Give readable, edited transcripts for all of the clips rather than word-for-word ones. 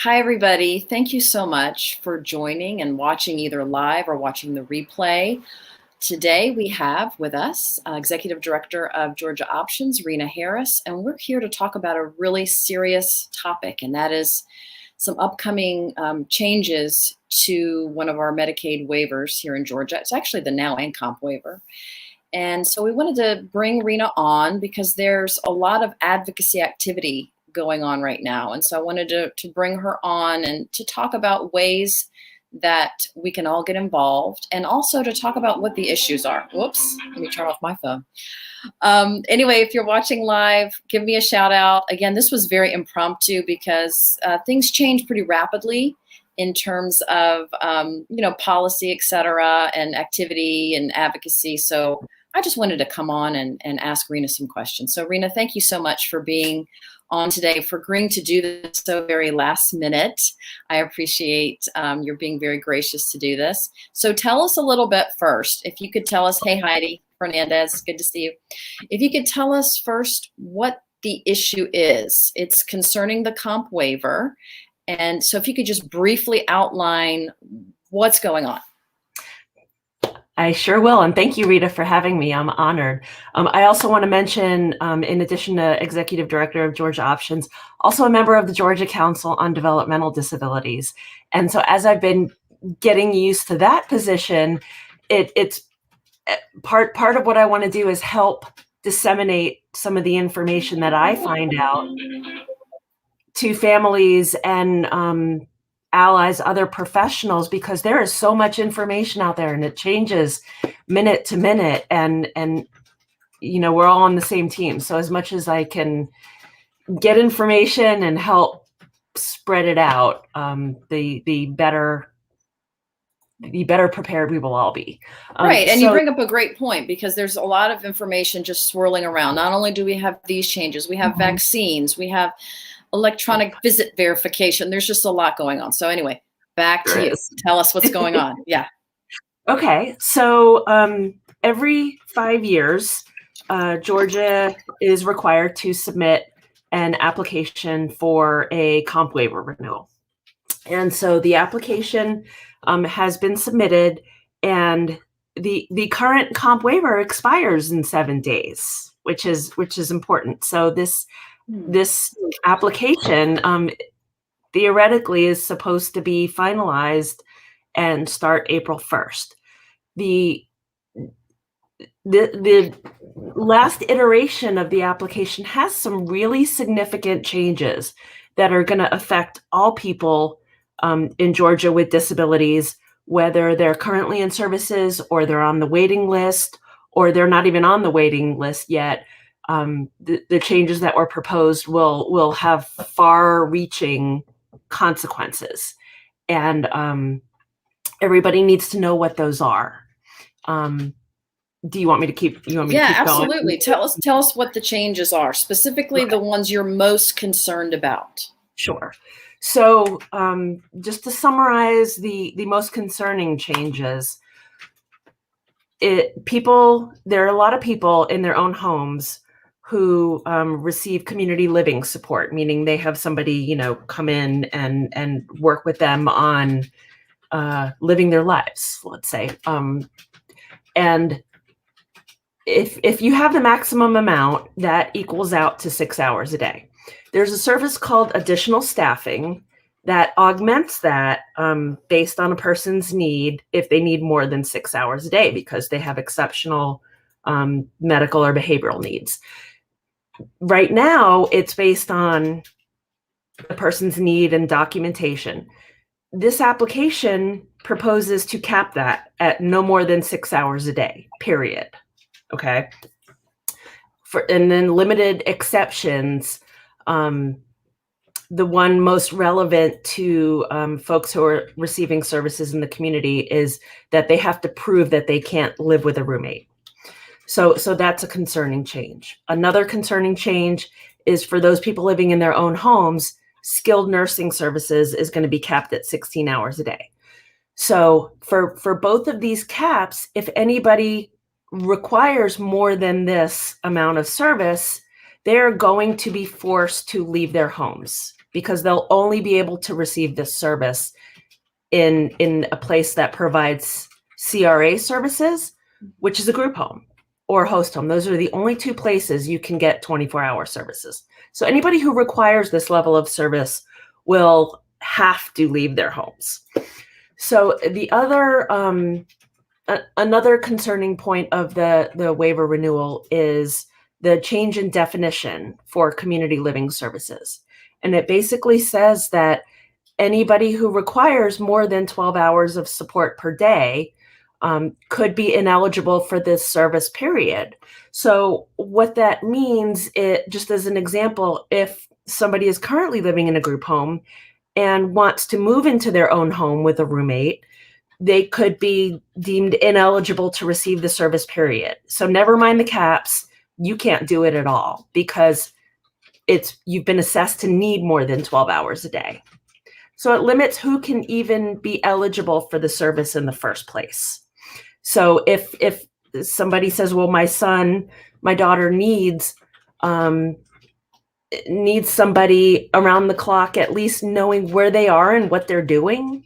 Hi, everybody. Thank you so much for joining and watching either live or watching the replay. Today we have with us Executive Director of Georgia Options, Rena Harris, and we're here to talk about a really serious topic, and that is some upcoming changes to one of our Medicaid waivers here in Georgia. It's actually the now and comp waiver. And so we wanted to bring Rena on because there's a lot of advocacy activity going on right now. And so I wanted to bring her on and to talk about ways that we can all get involved and also to talk about what the issues are. Whoops, let me turn off my phone. Anyway, if you're watching live, give me a shout out. Again, this was very impromptu because things change pretty rapidly in terms of, policy, et cetera, and activity and advocacy. So I just wanted to come on and ask Rena some questions. So Rena, thank you so much for being on today, for agreeing to do this so very last minute. I appreciate your being very gracious to do this. So tell us a little bit first, if you could tell us, hey Heidi Fernandez, good to see you. If you could tell us first what the issue is. It's concerning the comp waiver. And so if you could just briefly outline what's going on. I sure will. And thank you, Rita, for having me. I'm honored. I also want to mention, in addition to Executive Director of Georgia Options, also a member of the Georgia Council on Developmental Disabilities. And so as I've been getting used to that position, it's part of what I want to do is help disseminate some of the information that I find out to families and allies, other professionals, because there is so much information out there and it changes minute to minute, and we're all on the same team. So as much as I can get information and help spread it out, the better prepared we will all be. Right, and you bring up a great point, because there's a lot of information just swirling around. Not only do we have these changes, we have vaccines, we have electronic visit verification. There's just a lot going on. So anyway, back to you. Tell us what's going on. Yeah. Okay. So every 5 years, Georgia is required to submit an application for a comp waiver renewal. And so the application has been submitted, and the current comp waiver expires in 7 days, which is important. So this application theoretically is supposed to be finalized and start April 1st. The last iteration of the application has some really significant changes that are going to affect all people in Georgia with disabilities, whether they're currently in services or they're on the waiting list or they're not even on the waiting list yet. The changes that were proposed will have far-reaching consequences, and everybody needs to know what those are. Do you want me to keep? Yeah, absolutely. Going? Tell us what the changes are, specifically the ones you're most concerned about. Sure. So just to summarize the most concerning changes, there are a lot of people in their own homes who receive community living support, meaning they have somebody, come in and work with them on living their lives, let's say. And if you have the maximum amount, that equals out to 6 hours a day. There's a service called additional staffing that augments that based on a person's need, if they need more than 6 hours a day because they have exceptional medical or behavioral needs. Right now, it's based on the person's need and documentation. This application proposes to cap that at no more than 6 hours a day, period. Okay. And then limited exceptions. The one most relevant to folks who are receiving services in the community is that they have to prove that they can't live with a roommate. So that's a concerning change. Another concerning change is for those people living in their own homes, skilled nursing services is going to be capped at 16 hours a day. So for both of these caps, if anybody requires more than this amount of service, they're going to be forced to leave their homes because they'll only be able to receive this service in a place that provides CRA services, which is a group home or host home. Those are the only two places you can get 24-hour services. So anybody who requires this level of service will have to leave their homes. So the other, another concerning point of the waiver renewal is the change in definition for community living services. And it basically says that anybody who requires more than 12 hours of support per day could be ineligible for this service period. So what that means, just as an example, if somebody is currently living in a group home and wants to move into their own home with a roommate, they could be deemed ineligible to receive the service period. So never mind the caps, you can't do it at all because you've been assessed to need more than 12 hours a day. So it limits who can even be eligible for the service in the first place. So if somebody says, well, my daughter needs somebody around the clock, at least knowing where they are and what they're doing,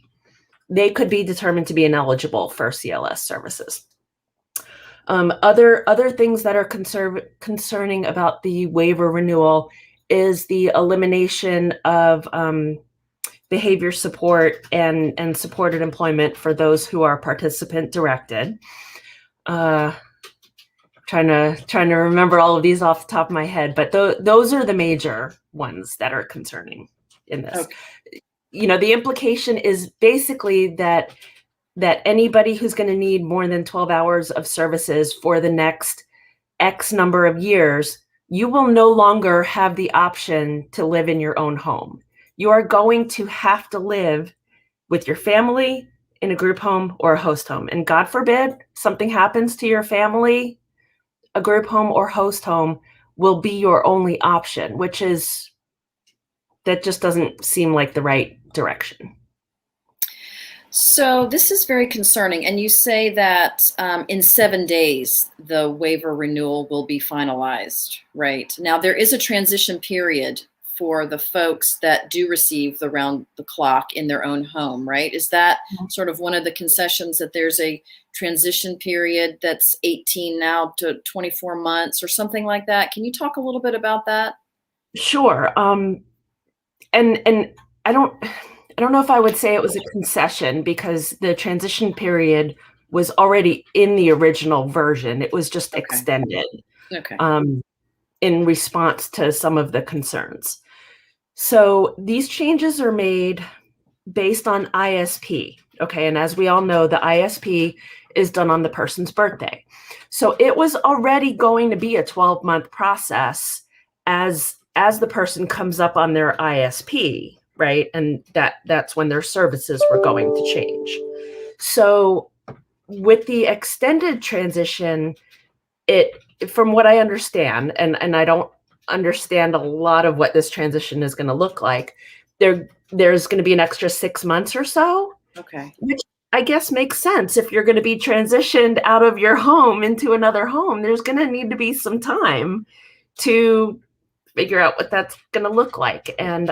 they could be determined to be ineligible for CLS services. Other things that are concerning about the waiver renewal is the elimination of behavior support and supported employment for those who are participant directed. Trying to remember all of these off the top of my head, but those are the major ones that are concerning in this. Okay. The implication is basically that anybody who's going to need more than 12 hours of services for the next X number of years, you will no longer have the option to live in your own home. You are going to have to live with your family in a group home or a host home. And God forbid something happens to your family, a group home or host home will be your only option, that just doesn't seem like the right direction. So this is very concerning. And you say that in 7 days, the waiver renewal will be finalized, right? Now, there is a transition period for the folks that do receive the round the clock in their own home, right? Is that sort of one of the concessions, that there's a transition period that's 18 now to 24 months or something like that? Can you talk a little bit about that? Sure. And I don't know if I would say it was a concession because the transition period was already in the original version. It was just extended in response to some of the concerns. So these changes are made based on ISP. Okay. And as we all know, the ISP is done on the person's birthday. So it was already going to be a 12-month process as the person comes up on their ISP, right? And that's when their services were going to change. So with the extended transition, from what I understand, and I don't understand a lot of what this transition is going to look like, there's going to be an extra 6 months or so. Okay. Which I guess makes sense. If you're going to be transitioned out of your home into another home, there's going to need to be some time to figure out what that's going to look like. And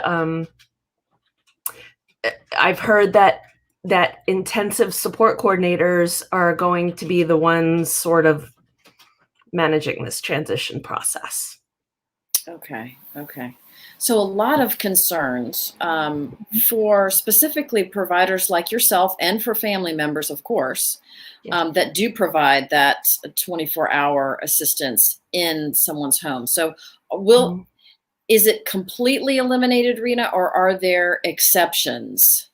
I've heard that intensive support coordinators are going to be the ones sort of managing this transition process. Okay. So a lot of concerns for specifically providers like yourself and for family members, of course, that do provide that 24-hour assistance in someone's home. So is it completely eliminated, Rena, or are there exceptions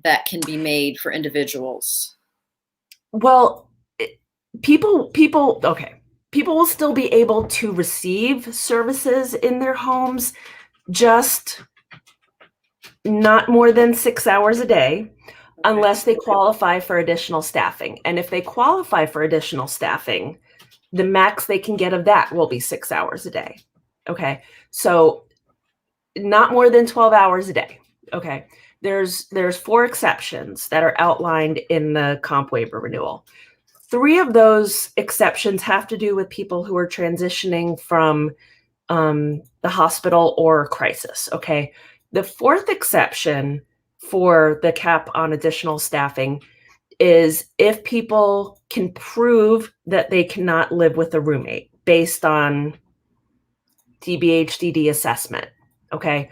that can be made for individuals? Well, people will still be able to receive services in their homes, just not more than 6 hours a day, unless they qualify for additional staffing. And if they qualify for additional staffing, the max they can get of that will be 6 hours a day. Okay. So not more than 12 hours a day. Okay. There's 4 exceptions that are outlined in the comp waiver renewal. 3 of those exceptions have to do with people who are transitioning from the hospital or crisis. Okay. The fourth exception for the cap on additional staffing is if people can prove that they cannot live with a roommate based on DBHDD assessment. Okay.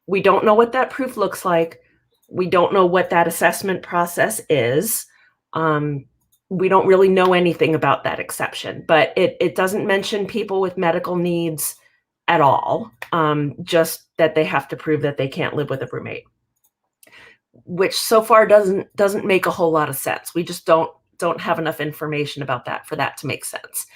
We don't know what that proof looks like. We don't know what that assessment process is. We don't really know anything about that exception, but it doesn't mention people with medical needs at all, just that they have to prove that they can't live with a roommate, which so far doesn't make a whole lot of sense. We just don't have enough information about that for that to make sense.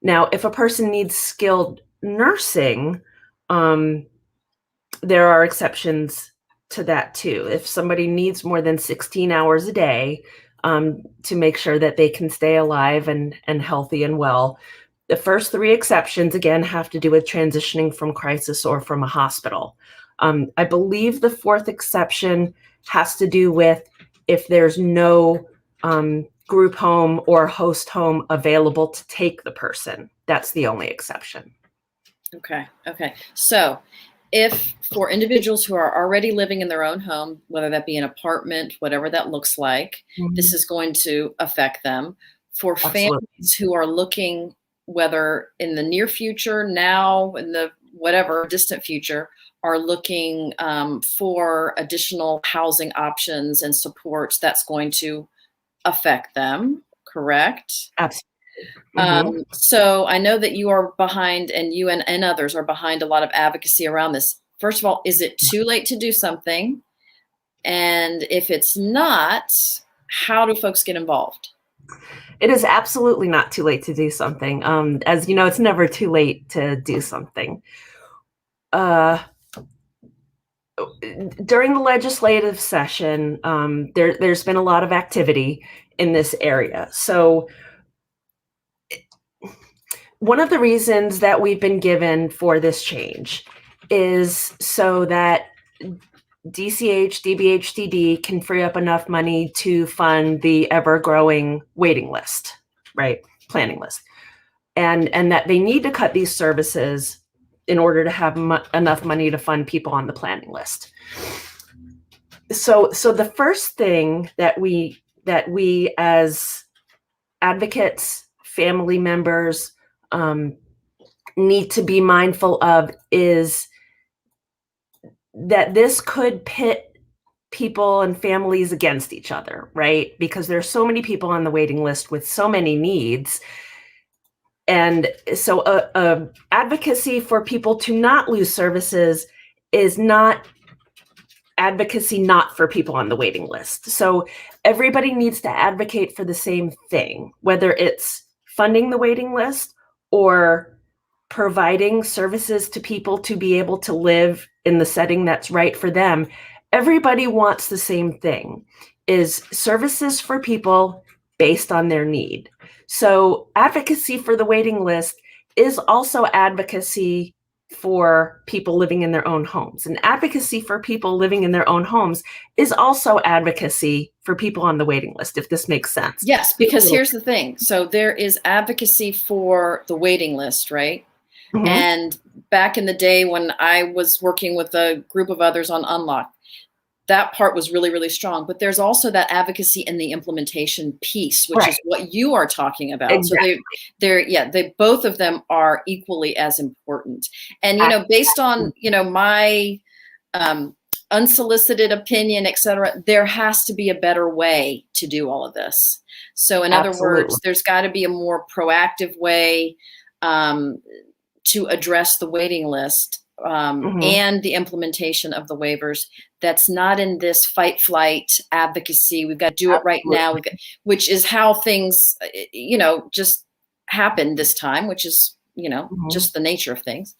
Now, if a person needs skilled nursing, there are exceptions to that too. If somebody needs more than 16 hours a day to make sure that they can stay alive and healthy and well, the first three exceptions, again, have to do with transitioning from crisis or from a hospital. I believe the fourth exception has to do with if there's no group home or host home available to take the person. That's the only exception. Okay. So if for individuals who are already living in their own home, whether that be an apartment, whatever that looks like, this is going to affect them. For families who are looking, whether in the near future, now, in the whatever distant future, are looking for additional housing options and supports, that's going to affect them, correct? Absolutely. So I know that you are behind, and you and others are behind a lot of advocacy around this. First of all, is it too late to do something? And if it's not, how do folks get involved? It is absolutely not too late to do something. As you know, it's never too late to do something. During the legislative session, there's been a lot of activity in this area. So one of the reasons that we've been given for this change is so that DCH, DBHDD can free up enough money to fund the ever-growing waiting list, right? Planning list. And that they need to cut these services in order to have enough money to fund people on the planning list. So the first thing that we as advocates, family members, need to be mindful of is that this could pit people and families against each other, right? Because there's so many people on the waiting list with so many needs. And so advocacy for people to not lose services is not advocacy not for people on the waiting list. So everybody needs to advocate for the same thing, whether it's funding the waiting list or providing services to people to be able to live in the setting that's right for them. Everybody wants the same thing, is services for people based on their need. So advocacy for the waiting list is also advocacy for people living in their own homes. And advocacy for people living in their own homes is also advocacy for people on the waiting list, if this makes sense. Yes, because here's the thing. So there is advocacy for the waiting list, right? Mm-hmm. And back in the day when I was working with a group of others on Unlock, that part was really, really strong. But there's also that advocacy and the implementation piece, which is what you are talking about. Exactly. So they both of them are equally as important. And, you know, based on, you know, my unsolicited opinion, et cetera, there has to be a better way to do all of this. So in other words, there's got to be a more proactive way to address the waiting list and the implementation of the waivers. That's not in this fight flight advocacy. We've got to do it right now, which is how things, you know, just happened this time, which is, you know, just the nature of things.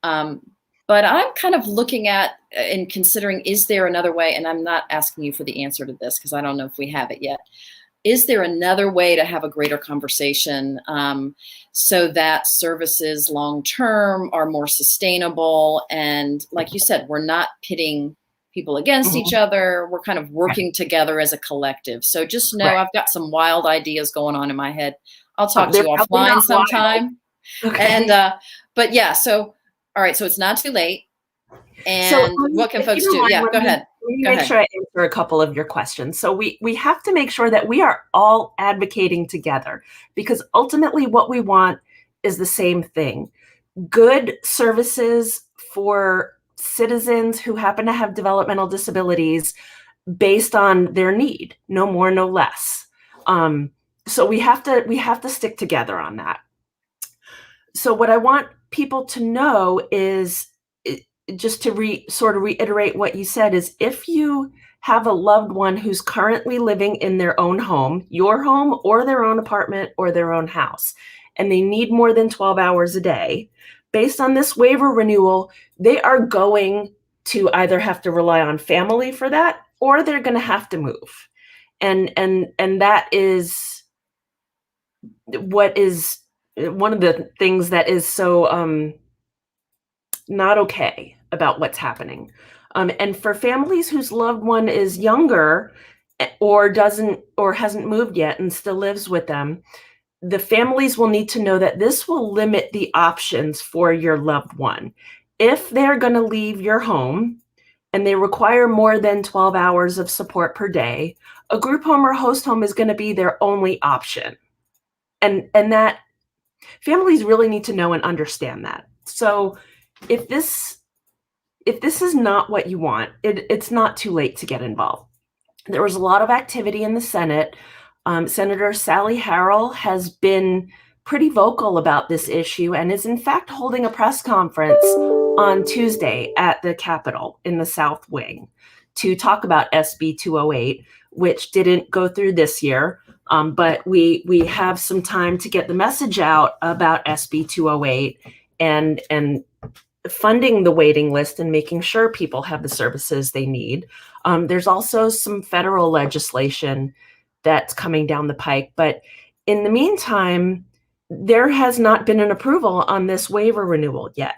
But I'm kind of looking at and considering, is there another way? And I'm not asking you for the answer to this because I don't know if we have it yet. Is there another way to have a greater conversation so that services long-term are more sustainable? And like you said, we're not pitting people against each other. We're kind of working together as a collective. So just know I've got some wild ideas going on in my head. I'll talk to you offline sometime. Okay. And, but yeah, so All right, so it's not too late. So And what can if you folks don't do? mind, Yeah, go ahead. let me Go make ahead. sure I answer a couple of your questions. So we have to make sure that we are all advocating together, because ultimately what we want is the same thing. Good services for citizens who happen to have developmental disabilities based on their need, no more, no less. So we have to stick together on that. So what I want people to know is, just to sort of reiterate what you said, is if you have a loved one who's currently living in their own home, your home or their own apartment or their own house, and they need more than 12 hours a day, based on this waiver renewal, they are going to either have to rely on family for that, or they're going to have to move. And that is what is one of the things that is so not okay about what's happening. And for families whose loved one is younger, or hasn't moved yet and still lives with them, the families will need to know that this will limit the options for your loved one. If they're going to leave your home and they require more than 12 hours of support per day, a group home or host home is going to be their only option. And that families really need to know and understand that. So if this is not what you want, it's not too late to get involved. There was a lot of activity in the Senate. Senator Sally Harrell has been pretty vocal about this issue and is in fact holding a press conference on Tuesday at the Capitol in the South Wing to talk about SB 208, which didn't go through this year. But we have some time to get the message out about SB 208 and funding the waiting list and making sure people have the services they need. There's also some federal legislation that's coming down the pike. But in the meantime, there has not been an approval on this waiver renewal yet.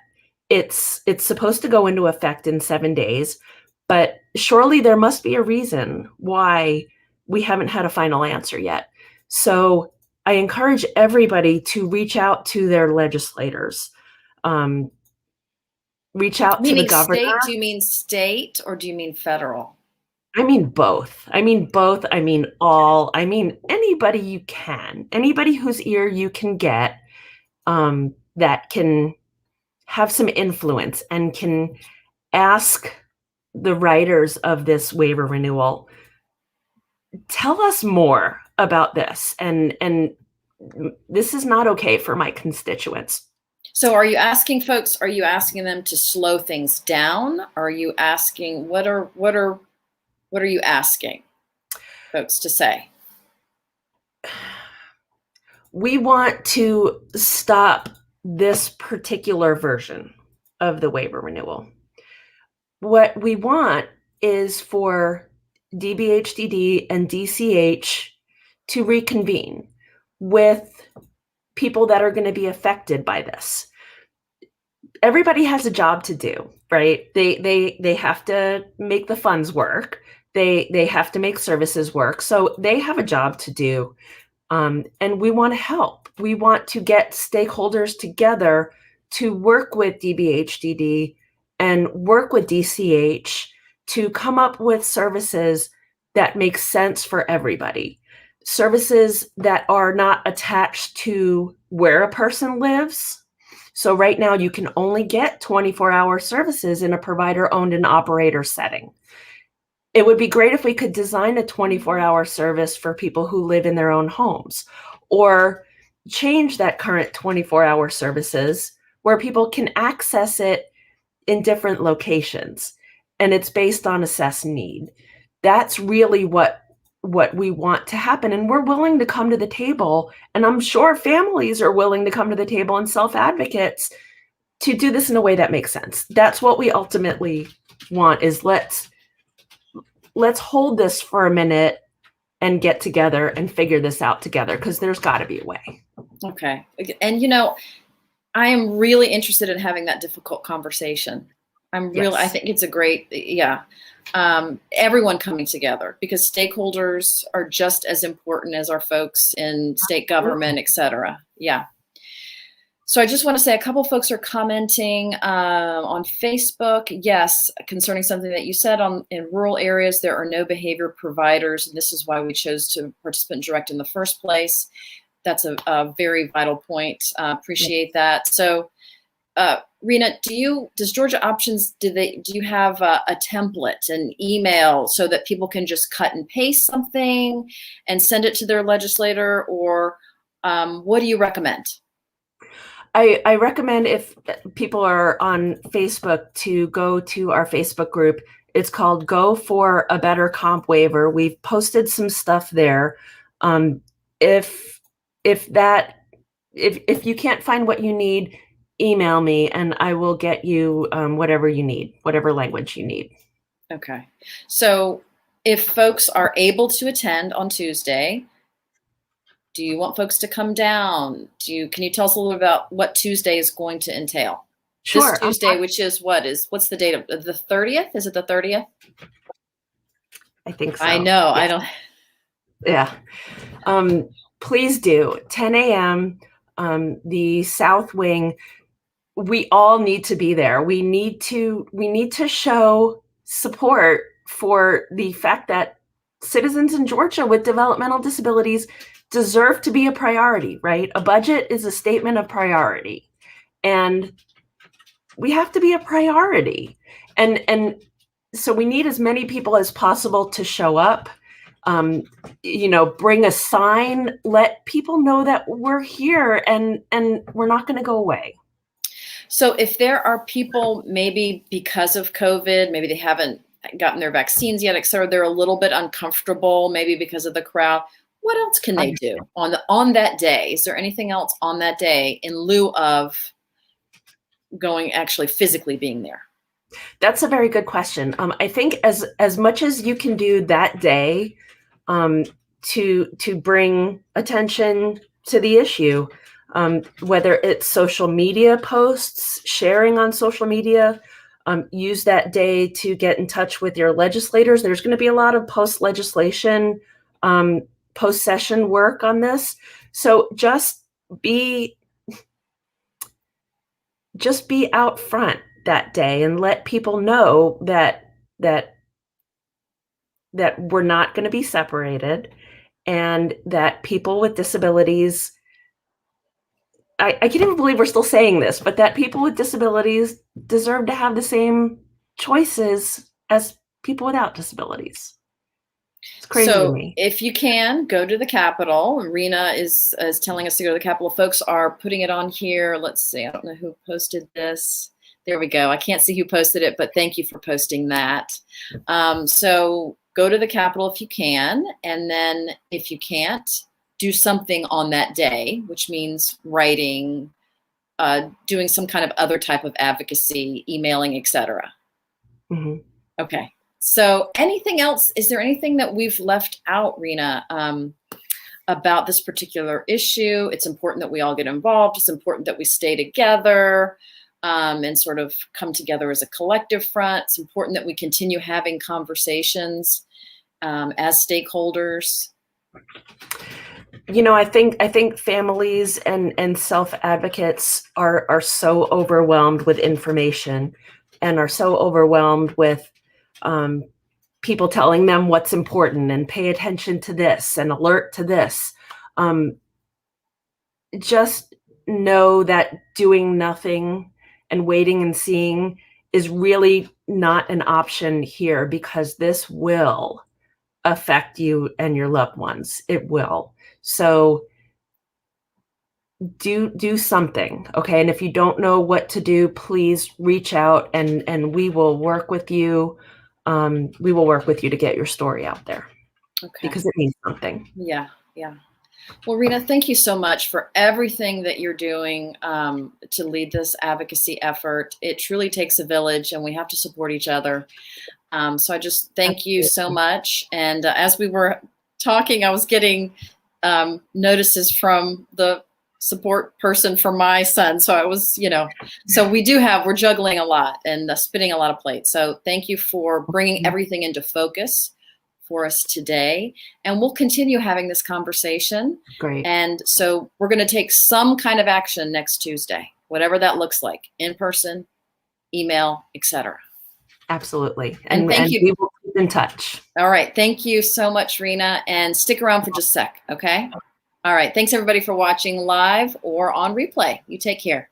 It's supposed to go into effect in 7 days, but surely there must be a reason why we haven't had a final answer yet. So I encourage everybody to reach out to their legislators. Reach out to the Meaning governor. state, do you mean state or do you mean federal? I mean both. I mean both. I mean all. I mean anybody you can. Anybody whose ear you can get, that can have some influence and can ask the writers of this waiver renewal, tell us more about this. And this is not okay for my constituents. So are you asking them to slow things down? Are you asking, what are you asking folks to say? We want to stop this particular version of the waiver renewal. What we want is for DBHDD and DCH to reconvene with people that are going to be affected by this. Everybody has a job to do, right? They have to make the funds work. They have to make services work. So they have a job to do. And we want to help. We want to get stakeholders together to work with DBHDD and work with DCH to come up with services that make sense for everybody. Services that are not attached to where a person lives. So right now you can only get 24-hour services in a provider-owned and operator setting. It would be great if we could design a 24-hour service for people who live in their own homes, or change that current 24-hour services where people can access it in different locations, and it's based on assessed need. That's really what we want to happen, and we're willing to come to the table, and I'm sure families are willing to come to the table, and self-advocates, to do this in a way that makes sense. That's what we ultimately want, is let's hold this for a minute and get together and figure this out together, because there's got to be a way. Okay. And I am really interested in having that difficult conversation. I think it's a great, everyone coming together, because stakeholders are just as important as our folks in state government, et cetera. Yeah. So I just want to say a couple folks are commenting on Facebook. Yes, concerning something that you said in rural areas, there are no behavior providers. And this is why we chose to participant direct in the first place. That's a very vital point. Appreciate that. So Rena, does Georgia Options, do you have a template, an email, so that people can just cut and paste something and send it to their legislator, or what do you recommend? I recommend, if people are on Facebook, to go to our Facebook group. It's called Go for a Better Comp Waiver. We've posted some stuff there. If you can't find what you need, email me and I will get you whatever you need, whatever language you need. Okay. So if folks are able to attend on Tuesday, do you want folks to come down? Can you tell us a little about what Tuesday is going to entail? Sure. This Tuesday, which is what's the date of the 30th? Is it the 30th? I think so. I know. Yes. I don't. Yeah. Please do. 10 a.m. The South Wing. We all need to be there. We need to show support for the fact that citizens in Georgia with developmental disabilities deserve to be a priority, right? A budget is a statement of priority, and we have to be a priority. And so we need as many people as possible to show up. Bring a sign, let people know that we're here and we're not going to go away. So if there are people, maybe because of COVID, maybe they haven't gotten their vaccines yet, et cetera, they're a little bit uncomfortable, maybe because of the crowd, what else can they do on that day? Is there anything else on that day in lieu of actually physically being there? That's a very good question. I think as much as you can do that day to bring attention to the issue, whether it's social media posts, sharing on social media, use that day to get in touch with your legislators. There's going to be a lot of post-legislation, post-session work on this. So just be out front that day and let people know that we're not going to be separated, and that people with disabilities, I can't even believe we're still saying this, but that people with disabilities deserve to have the same choices as people without disabilities. It's crazy to me. If you can, go to the Capitol. Rena is telling us to go to the Capitol. Folks are putting it on here. Let's see. I don't know who posted this. There we go. I can't see who posted it, but thank you for posting that. So go to the Capitol if you can. And then if you can't, do something on that day, which means writing, doing some kind of other type of advocacy, emailing, etc. Mm-hmm. Okay. So anything else? Is there anything that we've left out, Rena, about this particular issue? It's important that we all get involved. It's important that we stay together and sort of come together as a collective front. It's important that we continue having conversations as stakeholders. I think families and self-advocates are so overwhelmed with information and are so overwhelmed with people telling them what's important and pay attention to this and alert to this. Just know that doing nothing and waiting and seeing is really not an option here, because this will affect you and your loved ones. It will. So do something, okay? And if you don't know what to do, please reach out and we will work with you. We will work with you to get your story out there. Okay. Because it means something. Yeah. Well, Rena, thank you so much for everything that you're doing to lead this advocacy effort. It truly takes a village, and we have to support each other. So I just thank you so much. And as we were talking, I was getting notices from the support person for my son. So I was, so we're juggling a lot and spinning a lot of plates. So thank you for bringing everything into focus for us today, and we'll continue having this conversation. Great. And so we're going to take some kind of action next Tuesday, whatever that looks like, in person, email, etc. Absolutely. And thank you. We will keep in touch. All right. Thank you so much, Rena. And stick around for just a sec, okay? All right. Thanks, everybody, for watching live or on replay. You take care.